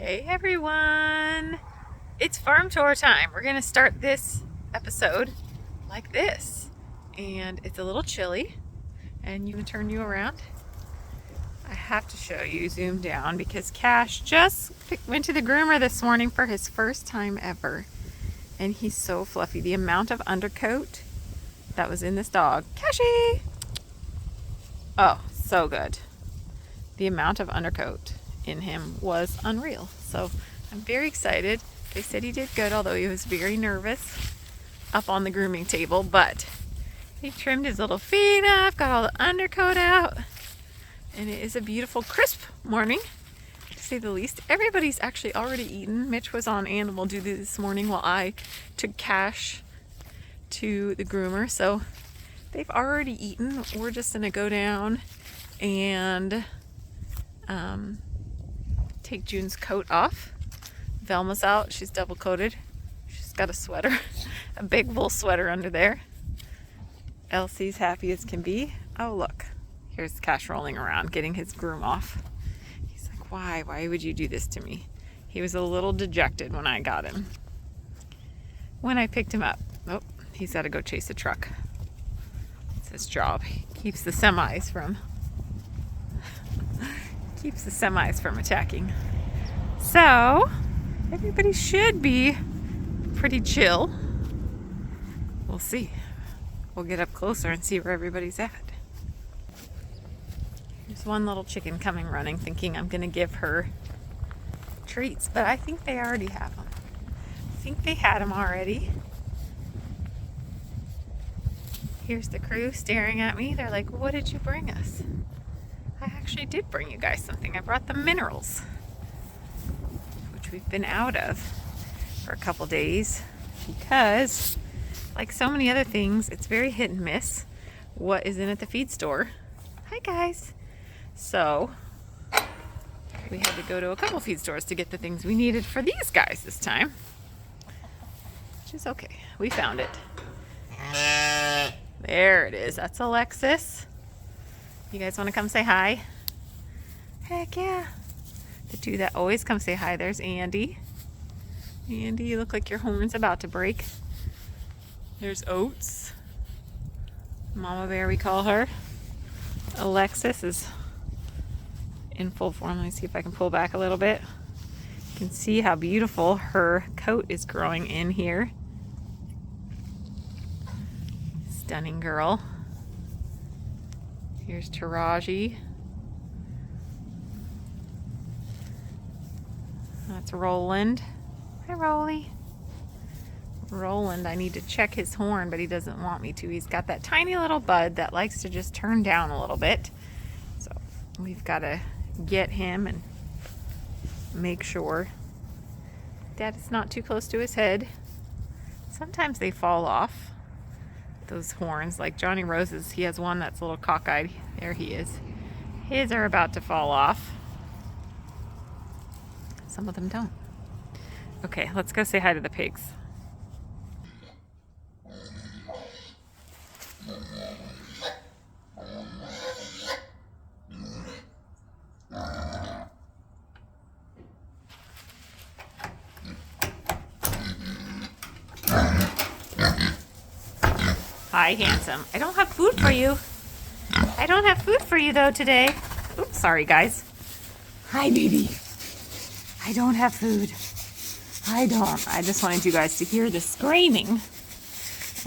Hey everyone! It's farm tour time. We're gonna start this episode like this. And it's a little chilly. And you can turn you around. I have to show you, zoom down, because Cash just went to the groomer this morning for his first time ever. And he's so fluffy. The amount of undercoat that was in this dog. Cashy! Oh, so good. The amount of undercoat in him was unreal. So I'm very excited. They said he did good, although he was very nervous up on the grooming table, but he trimmed his little feet up, got all the undercoat out, and it is a beautiful crisp morning, to say the least. Everybody's actually already eaten. Mitch was on animal duty this morning while I took Cash to the groomer, so they've already eaten. We're just gonna go down and take June's coat off. Velma's out. She's double coated. She's got a sweater, a big wool sweater under there. Elsie's happy as can be. Oh, look. Here's Cash rolling around, getting his groom off. He's like, why? Why would you do this to me? He was a little dejected when I got him. When I picked him up. Oh, he's got to go chase a truck. It's his job. He keeps the semis from attacking. So everybody should be pretty chill. We'll see. We'll get up closer and see where everybody's at. There's one little chicken coming running, thinking I'm gonna give her treats, but I think they already have them. I think they had them already. Here's the crew staring at me. They're like, what did you bring us? I actually did bring you guys something. I brought the minerals, which we've been out of for a couple days because, like so many other things, it's very hit and miss what is in at the feed store. Hi guys. So we had to go to a couple feed stores to get the things we needed for these guys this time, which is okay. We found it. There it is. That's Alexis. You guys want to come say hi? Heck yeah. The two that always come say hi. There's Andy. Andy, you look like your horn's about to break. There's Oats. Mama Bear, we call her. Alexis is in full form. Let me see if I can pull back a little bit. You can see how beautiful her coat is growing in here. Stunning girl. Here's Taraji. That's Roland. Hi, Rolly. Roland, I need to check his horn, but he doesn't want me to. He's got that tiny little bud that likes to just turn down a little bit. So we've got to get him and make sure that it's not too close to his head. Sometimes they fall off. Those horns, like Johnny Rose's, he has one that's a little cockeyed. There he is. His are about to fall off. Some of them don't. Okay, let's go say hi to the pigs. Hi, handsome. I don't have food for you. I don't have food for you, though, today. Oops, sorry, guys. Hi, baby. I don't have food. I don't. I just wanted you guys to hear the screaming.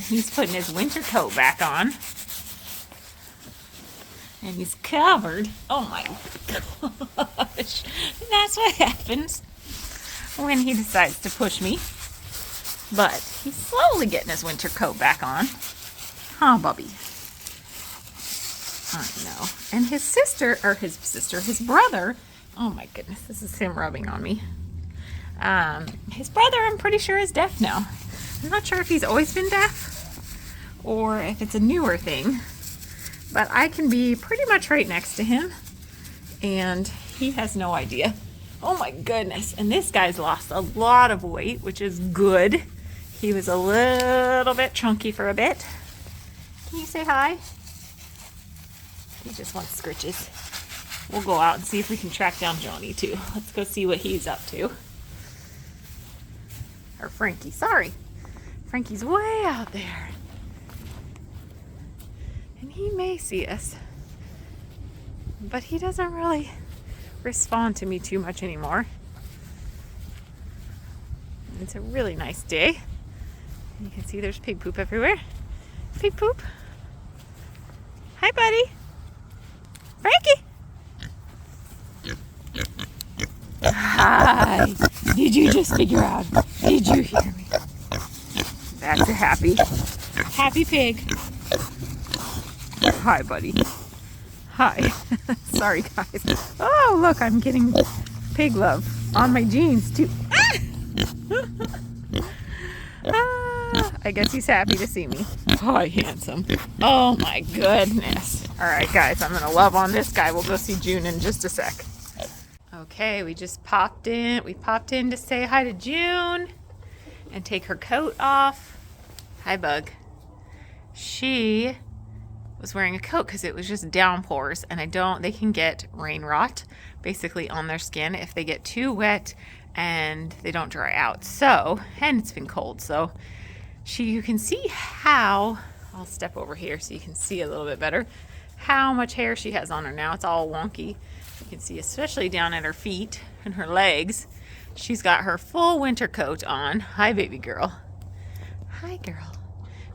He's putting his winter coat back on. And he's covered. Oh, my gosh. That's what happens when he decides to push me. But he's slowly getting his winter coat back on. Huh, Bubby? I know. And his brother, oh my goodness, this is him rubbing on me. His brother, I'm pretty sure, is deaf now. I'm not sure if he's always been deaf or if it's a newer thing, but I can be pretty much right next to him and he has no idea. Oh my goodness. And this guy's lost a lot of weight, which is good. He was a little bit chunky for a bit. Can you say hi? He just wants scritches. we'll go out and see if we can track down Johnny too. Let's go see what he's up to. Or Frankie, sorry. Frankie's way out there. And he may see us, but he doesn't really respond to me too much anymore. It's a really nice day. You can see there's pig poop everywhere. Pig poop. Hi, buddy. Frankie. Hi. Did you just figure out? Did you hear me? That's a happy pig. Hi, buddy. Hi. Sorry, guys. Oh, look, I'm getting pig love on my jeans, too. I guess he's happy to see me. Hi, handsome. Oh, my goodness. All right, guys, I'm going to love on this guy. We'll go see June in just a sec. Okay, we just popped in. We popped in to say hi to June and take her coat off. Hi, Bug. She was wearing a coat because it was just downpours, and they can get rain rot basically on their skin if they get too wet and they don't dry out. So, and it's been cold, so you can see how, I'll step over here so you can see a little bit better, how much hair she has on her now. It's all wonky. You can see, especially down at her feet and her legs. She's got her full winter coat on. Hi, baby girl. Hi, girl.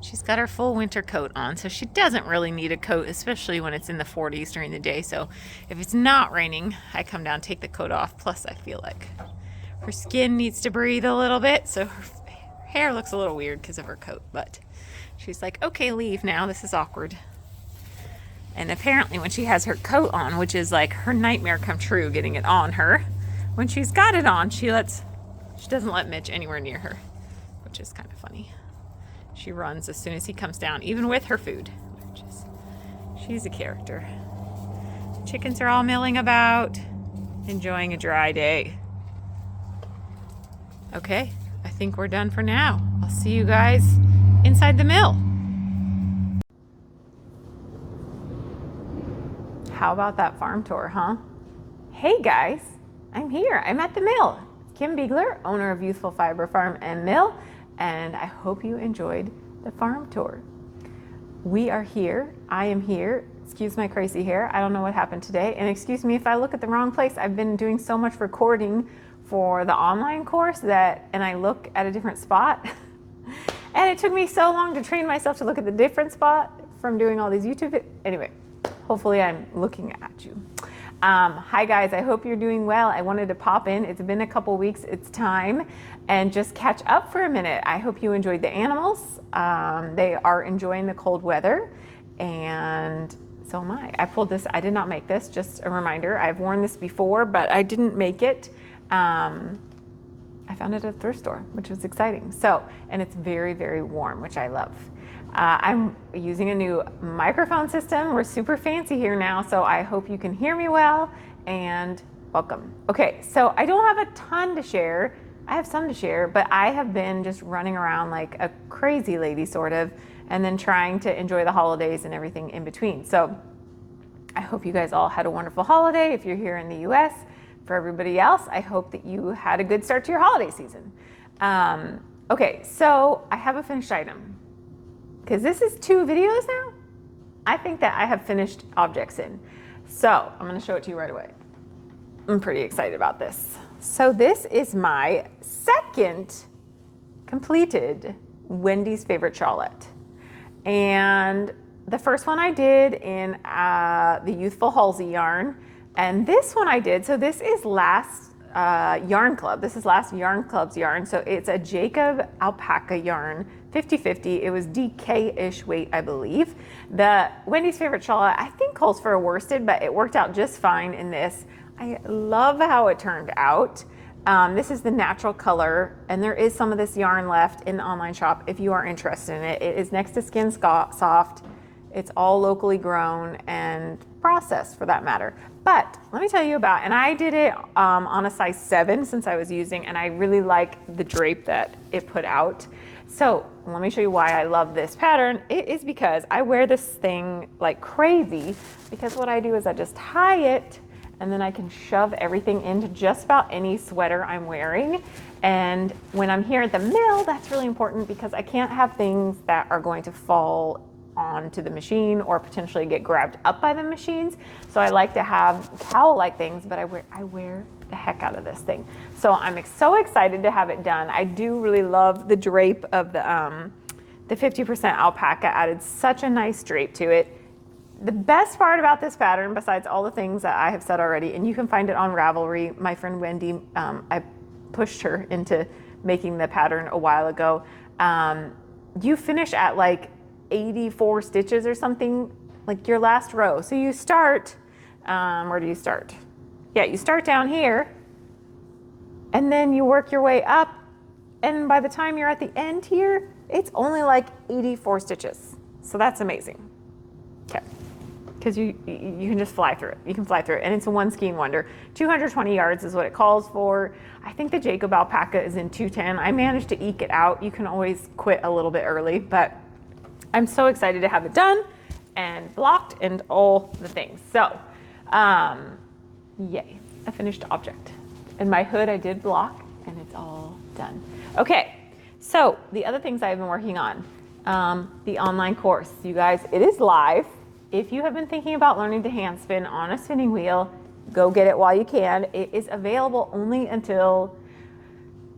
She's got her full winter coat on, so she doesn't really need a coat, especially when it's in the 40s during the day. So if it's not raining, I come down, take the coat off. Plus, I feel like her skin needs to breathe a little bit, so her hair looks a little weird because of her coat. But she's like, okay, leave now. This is awkward. And apparently when she has her coat on, which is like her nightmare come true, getting it on her, when she's got it on, she doesn't let Mitch anywhere near her, which is kind of funny. She runs as soon as he comes down, even with her food, she's a character. Chickens are all milling about, enjoying a dry day. Okay, I think we're done for now. I'll see you guys inside the mill. How about that farm tour, huh? Hey guys, I'm here. I'm at the mill. Kim Biegler, owner of Ewethful Fiber Farm and Mill, and I hope you enjoyed the farm tour. We are here. I am here. Excuse my crazy hair. I don't know what happened today, and excuse me if I look at the wrong place. I've been doing so much recording for the online course and I look at a different spot. And it took me so long to train myself to look at the different spot from doing all these YouTube videos. Anyway, hopefully I'm looking at you. Hi guys, I hope you're doing well. I wanted to pop in. It's been a couple weeks. It's time and just catch up for a minute. I hope you enjoyed the animals. They are enjoying the cold weather, and so am I. I pulled this. I did not make this, just a reminder. I've worn this before, but I didn't make it. I found it at a thrift store, which was exciting. So, and it's very, very warm, which I love. I'm using a new microphone system. We're super fancy here now, so I hope you can hear me well, and welcome. Okay, so I don't have a ton to share. I have some to share, but I have been just running around like a crazy lady, sort of, and then trying to enjoy the holidays and everything in between. So I hope you guys all had a wonderful holiday if you're here in the US. For everybody else, I hope that you had a good start to your holiday season. Okay, so I have a finished item. Because this is 2 videos now, I think that I have finished objects in. So I'm gonna show it to you right away. I'm pretty excited about this. So this is my second completed Wendy's favorite Shawlette. And the first one I did in the Ewethful Halsey yarn. And this one I did, so this is last Yarn Club. This is last Yarn Club's yarn. So it's a Jacob alpaca yarn, 50-50. It was DK-ish weight, I believe. The Wendy's favorite Shawlette, I think, calls for a worsted, but it worked out just fine in this. I love how it turned out. This is the natural color, and there is some of this yarn left in the online shop if you are interested in it. It is next to Skin Soft. It's all locally grown and processed, for that matter. But let me tell you about, and I did it on a size 7 since I was using, and I really like the drape that it put out. So let me show you why I love this pattern. It is because I wear this thing like crazy, because what I do is I just tie it and then I can shove everything into just about any sweater I'm wearing. And when I'm here at the mill, that's really important because I can't have things that are going to fall onto the machine or potentially get grabbed up by the machines. So I like to have cowl-like things, but I wear the heck out of this thing. So I'm so excited to have it done. I do really love the drape of the 50% alpaca. Added such a nice drape to it. The best part about this pattern, besides all the things that I have said already, and you can find it on Ravelry, my friend Wendy, I pushed her into making the pattern a while ago. You finish at like 84 stitches or something, like your last row. So you start, where do you start? Yeah, you start down here, and then you work your way up, and by the time you're at the end here, it's only like 84 stitches. So that's amazing. Okay. Because you can just fly through it. You can fly through it, and it's a one skein wonder. 220 yards is what it calls for. I think the Jacob alpaca is in 210. I managed to eke it out. You can always quit a little bit early, but I'm so excited to have it done and blocked and all the things. So, yay, a finished object. And my hood I did block, and it's all done. Okay, so the other things I've been working on, the online course. You guys, it is live. If you have been thinking about learning to hand spin on a spinning wheel, go get it while you can. It is available only until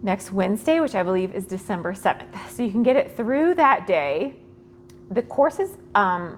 next Wednesday, which I believe is December 7th. So you can get it through that day. The courses are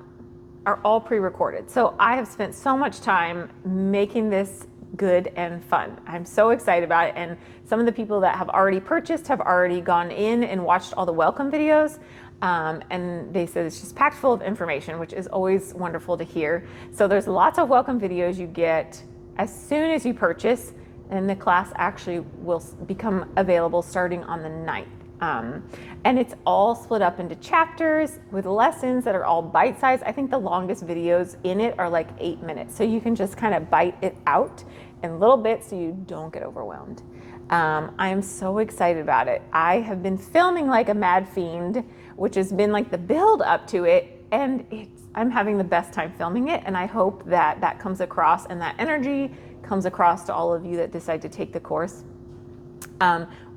all pre-recorded. So I have spent so much time making this good and fun. I'm so excited about it. And some of the people that have already purchased have already gone in and watched all the welcome videos. And they said it's just packed full of information, which is always wonderful to hear. So there's lots of welcome videos you get as soon as you purchase, and the class actually will become available starting on the 9th. And it's all split up into chapters with lessons that are all bite-sized. I think the longest videos in it are like 8 minutes. So you can just kind of bite it out in little bits so you don't get overwhelmed. I am so excited about it. I have been filming like a mad fiend, which has been like the build up to it, and I'm having the best time filming it, and I hope that that comes across and that energy comes across to all of you that decide to take the course.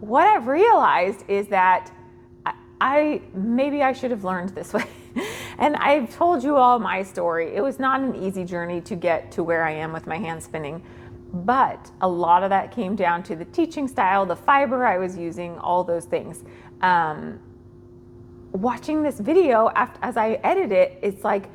What I've realized is that maybe I should have learned this way. And I've told you all my story. It was not an easy journey to get to where I am with my hand spinning, but a lot of that came down to the teaching style, the fiber I was using, all those things. Watching this video as I edit it, it's like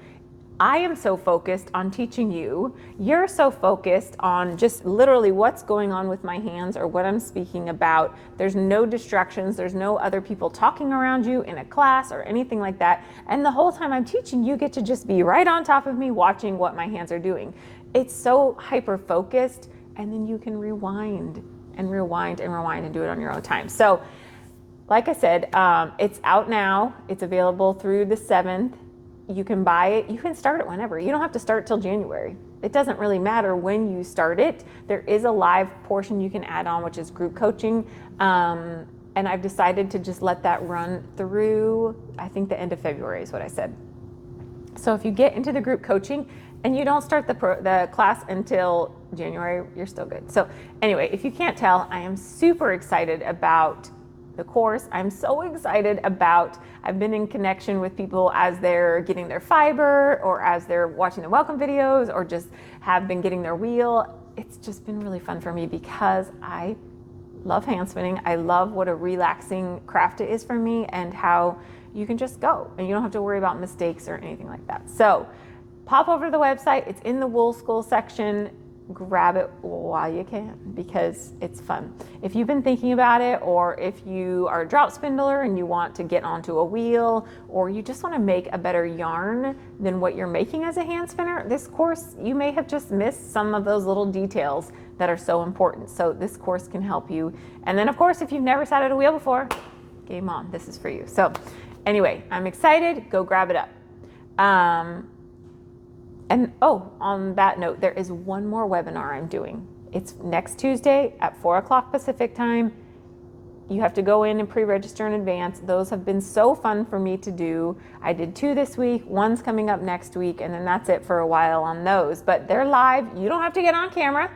I am so focused on teaching you. You're so focused on just literally what's going on with my hands or what I'm speaking about. There's no distractions. There's no other people talking around you in a class or anything like that. And the whole time I'm teaching, you get to just be right on top of me watching what my hands are doing. It's so hyper focused, and then you can rewind and rewind and rewind and do it on your own time. So like I said, it's out now. It's available through the 7th. You can buy it. You can start it whenever. You don't have to start till January. It doesn't really matter when you start it. There is a live portion you can add on, which is group coaching. And I've decided to just let that run through, I think the end of February is what I said. So if you get into the group coaching and you don't start the class until January, you're still good. So anyway, if you can't tell, I am super excited about the course. I'm so excited about, I've been in connection with people as they're getting their fiber or as they're watching the welcome videos or just have been getting their wheel. It's just been really fun for me because I love hand spinning. I love what a relaxing craft it is for me and how you can just go and you don't have to worry about mistakes or anything like that. So pop over to the website. It's in the Wool School section. Grab it while you can because it's fun. If you've been thinking about it, or if you are a drop spindler and you want to get onto a wheel, or you just want to make a better yarn than what you're making as a hand spinner, this course, you may have just missed some of those little details that are so important. So this course can help you. And then of course, if you've never sat at a wheel before, game on, this is for you. So anyway, I'm excited, go grab it up. And on that note, there is one more webinar I'm doing. It's next Tuesday at 4 o'clock Pacific time. You have to go in and pre-register in advance. Those have been so fun for me to do. I did 2 this week, 1's coming up next week, and then that's it for a while on those. But they're live. You don't have to get on camera.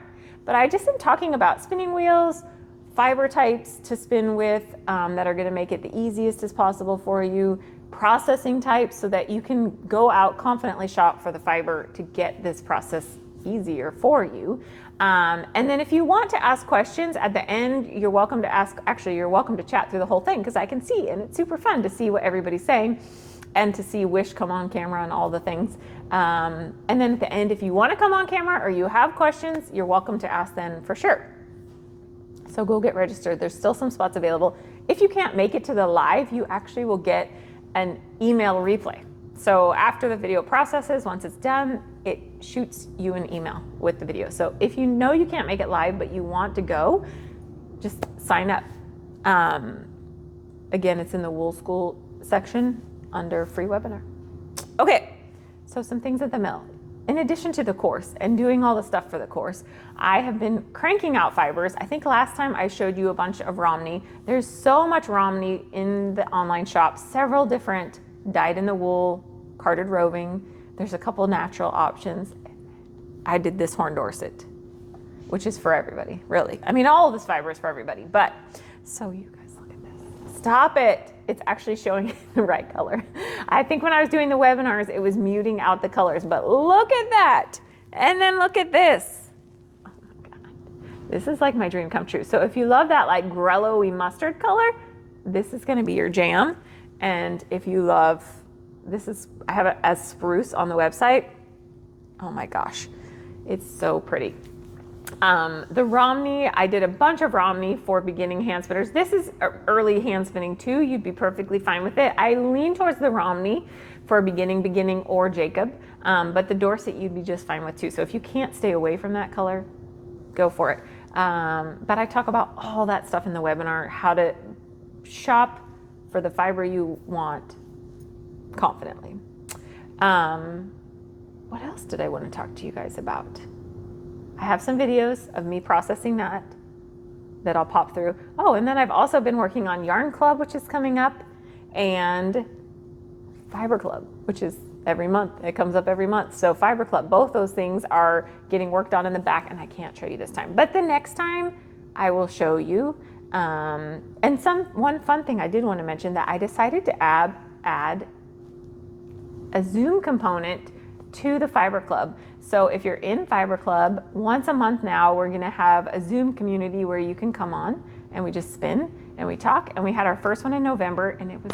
But I just am talking about spinning wheels, fiber types to spin with that are going to make it the easiest as possible for you, processing types so that you can go out confidently shop for the fiber to get this process easier for you. And then if you want to ask questions at the end, you're welcome to ask. Actually, you're welcome to chat through the whole thing because I can see, and it's super fun to see what everybody's saying and to see Wish come on camera and all the things. And then at the end, if you want to come on camera or you have questions, you're welcome to ask then for sure. So go get registered. There's still some spots available. If you can't make it to the live, you actually will get an email replay. So after the video processes, once it's done, it shoots you an email with the video. So if you know you can't make it live, but you want to go, just sign up. Again, it's in the Wool School section under free webinar. Okay, so some things at the mill. In addition to the course and doing all the stuff for the course, I have been cranking out fibers. I think last time I showed you a bunch of Romney. There's so much Romney in the online shop, several different dyed in the wool, carded roving. There's a couple natural options. I did this horn Dorset, which is for everybody, really. I mean, all of this fiber is for everybody, but so you guys look at this. Stop it. It's actually showing the right color. I think when I was doing the webinars, it was muting out the colors, but look at that. And then look at this. Oh my God. This is like my dream come true. So if you love that like grello-y mustard color, this is gonna be your jam. And if you love, I have it as spruce on the website. Oh my gosh, it's so pretty. The Romney, I did a bunch of Romney for beginning hand spinners. This is early hand spinning too. You'd be perfectly fine with it. I lean towards the Romney for beginning, or Jacob, but the Dorset you'd be just fine with too. So if you can't stay away from that color, go for it. But I talk about all that stuff in the webinar, how to shop for the fiber you want confidently. What else did I want to talk to you guys about? I have some videos of me processing that I'll pop through. Oh, and then I've also been working on Yarn Club, which is coming up, and Fiber Club, which is every month. It comes up every month. So Fiber Club, both those things are getting worked on in the back, and I can't show you this time. But the next time I will show you. And one fun thing I did want to mention that I decided to add a Zoom component to the Fiber Club. So if you're in Fiber Club, once a month now, we're gonna have a Zoom community where you can come on and we just spin and we talk. And we had our first one in November and it was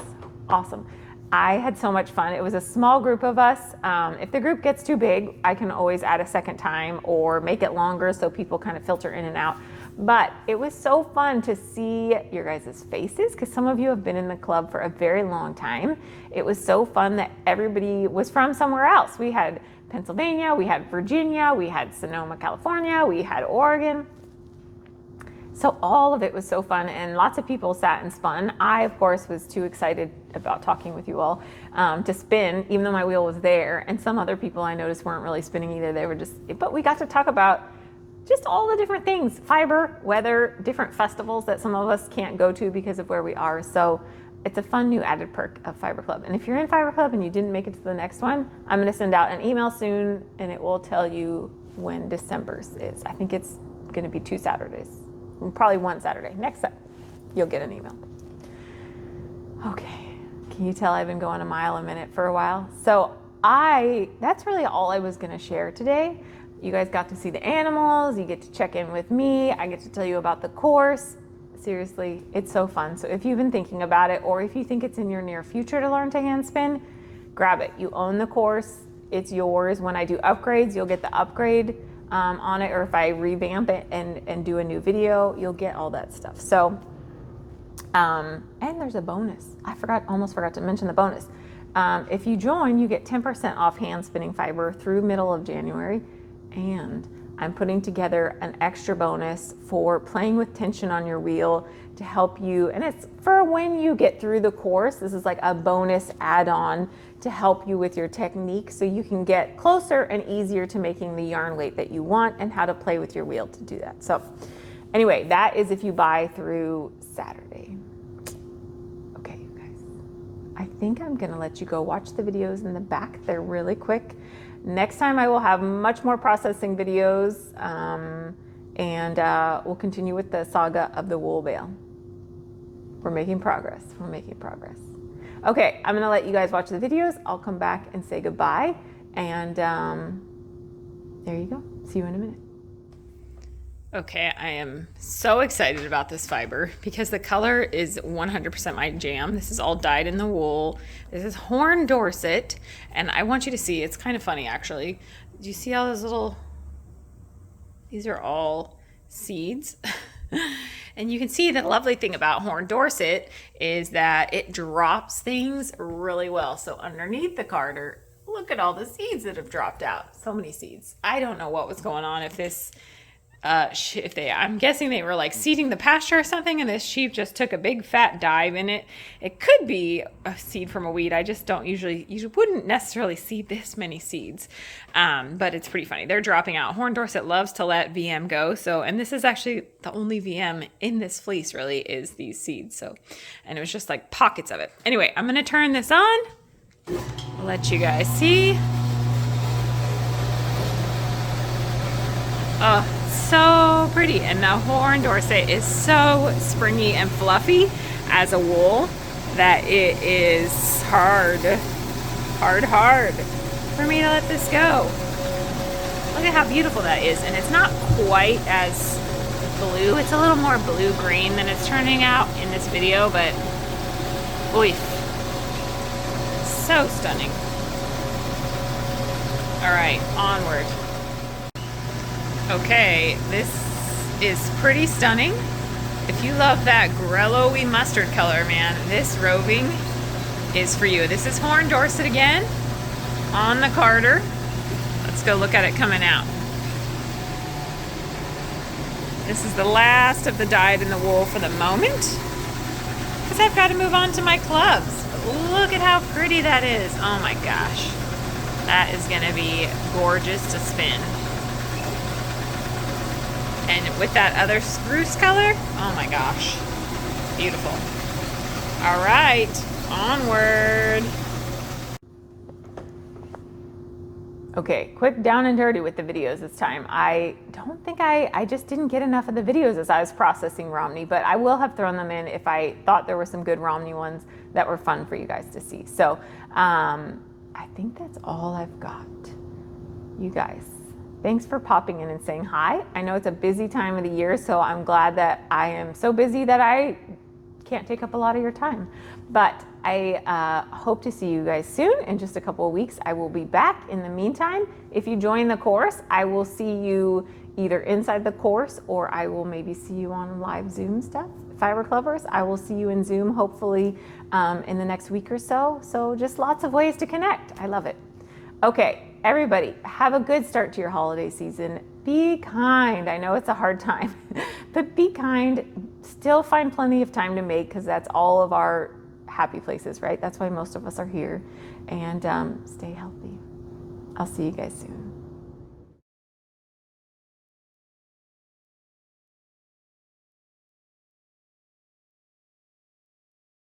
awesome. I had so much fun. It was a small group of us. If the group gets too big, I can always add a second time or make it longer so people kind of filter in and out. But it was so fun to see your guys' faces because some of you have been in the club for a very long time. It was so fun that everybody was from somewhere else. We had Pennsylvania, we had Virginia, we had Sonoma, California, we had Oregon. So all of it was so fun and lots of people sat and spun. I, of course, was too excited about talking with you all to spin, even though my wheel was there. And some other people I noticed weren't really spinning either. They were just, but we got to talk about just all the different things, fiber, weather, different festivals that some of us can't go to because of where we are. So it's a fun new added perk of Fiber Club. And if you're in Fiber Club and you didn't make it to the next one, I'm gonna send out an email soon and it will tell you when December's is. I think it's gonna be 2 Saturdays, probably 1 Saturday. Next up, you'll get an email. Okay, can you tell I've been going a mile a minute for a while? So that's really all I was gonna share today. You guys got to see the animals, you get to check in with me, I get to tell you about the course. Seriously, it's so fun. So if you've been thinking about it, or if you think it's in your near future to learn to hand spin, grab it. You own the course, it's yours. When I do upgrades, you'll get the upgrade on it, or if I revamp it and do a new video, you'll get all that stuff. So, and there's a bonus. Almost forgot to mention the bonus. If you join, you get 10% off hand spinning fiber through middle of January, and I'm putting together an extra bonus for playing with tension on your wheel to help you. And it's for when you get through the course. This is like a bonus add-on to help you with your technique so you can get closer and easier to making the yarn weight that you want and how to play with your wheel to do that. So Anyway, that is if you buy through Saturday. Okay, you guys, I think I'm gonna let you go watch the videos in the back. They're really quick. Next time I will have much more processing videos, and we'll continue with the saga of the wool bale. We're making progress. We're making progress. Okay, I'm gonna let you guys watch the videos. I'll come back and say goodbye. And there you go. See you in a minute. Okay, I am so excited about this fiber because the color is 100% my jam. This is all dyed in the wool. This is Horn Dorset, and I want you to see, it's kind of funny actually. Do you see all those little, these are all seeds. And you can see the lovely thing about Horn Dorset is that it drops things really well. So underneath the carder, look at all the seeds that have dropped out. So many seeds. I don't know what was going on if this, I'm guessing they were like seeding the pasture or something and this sheep just took a big fat dive in it. It could be a seed from a weed. I just don't you wouldn't necessarily see this many seeds. But it's pretty funny. They're dropping out. Horn Dorset loves to let VM go. So, and this is actually the only VM in this fleece really is these seeds. So, and it was just like pockets of it. Anyway, I'm going to turn this on. I'll let you guys see. Oh, so pretty. And the Horn Dorset is so springy and fluffy as a wool that it is hard for me to let this go. Look at how beautiful that is. And it's not quite as blue. It's a little more blue-green than it's turning out in this video, but oof. So stunning. All right, onward. Okay, this is pretty stunning. If you love that grello-y mustard color, man, this roving is for you. This is Horn Dorset again on the carder. Let's go look at it coming out. This is the last of the dyed in the wool for the moment because I've got to move on to my clubs. Look at how pretty that is. Oh my gosh. That is going to be gorgeous to spin. And with that other spruce color, oh my gosh. Beautiful. All right, onward. Okay, quick down and dirty with the videos this time. I don't think I just didn't get enough of the videos as I was processing Romney, but I will have thrown them in if I thought there were some good Romney ones that were fun for you guys to see. So I think that's all I've got. You guys, thanks for popping in and saying hi. I know it's a busy time of the year, so I'm glad that I am so busy that I can't take up a lot of your time. But I hope to see you guys soon. In just a couple of weeks, I will be back. In the meantime, if you join the course, I will see you either inside the course or I will maybe see you on live Zoom stuff. Fiber Clubbers, I will see you in Zoom hopefully in the next week or so. So just lots of ways to connect. I love it. Okay, everybody, have a good start to your holiday season. Be kind. I know it's a hard time, but be kind. Still find plenty of time to make because that's all of our happy places, right? That's why most of us are here. And stay healthy. I'll see you guys soon.